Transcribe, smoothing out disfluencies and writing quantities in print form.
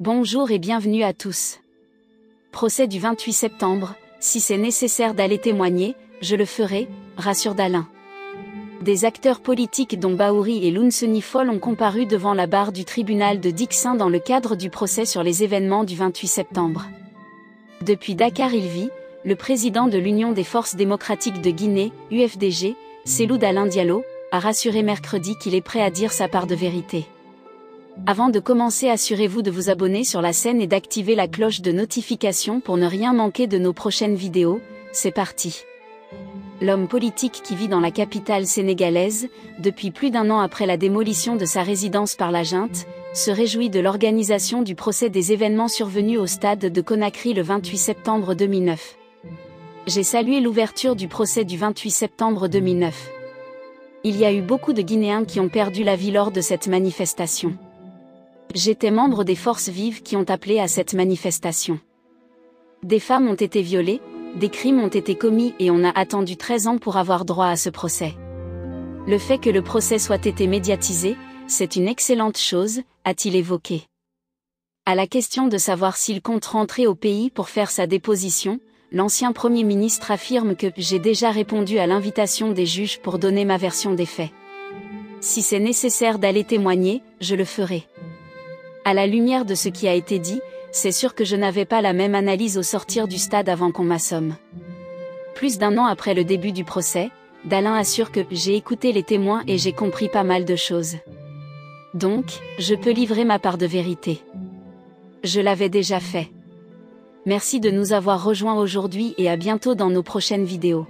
Bonjour et bienvenue à tous. Procès du 28 septembre, si c'est nécessaire d'aller témoigner, je le ferai, rassure Dalin. Des acteurs politiques dont Bahouri et Loonseni Fall ont comparu devant la barre du tribunal de Diksin dans le cadre du procès sur les événements du 28 septembre. Depuis Dakar il vit, le président de l'Union des forces démocratiques de Guinée, UFDG, Cellou Dalein Diallo, a rassuré mercredi qu'il est prêt à dire sa part de vérité. Avant de commencer, assurez-vous de vous abonner sur la chaîne et d'activer la cloche de notification pour ne rien manquer de nos prochaines vidéos. C'est parti. L'homme politique qui vit dans la capitale sénégalaise, depuis plus d'un an après la démolition de sa résidence par la junte, se réjouit de l'organisation du procès des événements survenus au stade de Conakry le 28 septembre 2009. J'ai salué l'ouverture du procès du 28 septembre 2009. Il y a eu beaucoup de Guinéens qui ont perdu la vie lors de cette manifestation. J'étais membre des forces vives qui ont appelé à cette manifestation. Des femmes ont été violées, des crimes ont été commis et on a attendu 13 ans pour avoir droit à ce procès. Le fait que le procès soit été médiatisé, c'est une excellente chose, a-t-il évoqué. À la question de savoir s'il compte rentrer au pays pour faire sa déposition, l'ancien Premier ministre affirme que « j'ai déjà répondu à l'invitation des juges pour donner ma version des faits. Si c'est nécessaire d'aller témoigner, je le ferai. » À la lumière de ce qui a été dit, c'est sûr que je n'avais pas la même analyse au sortir du stade avant qu'on m'assomme. Plus d'un an après le début du procès, Dalein assure que « j'ai écouté les témoins et j'ai compris pas mal de choses. Donc, je peux livrer ma part de vérité. Je l'avais déjà fait. » Merci de nous avoir rejoints aujourd'hui et à bientôt dans nos prochaines vidéos.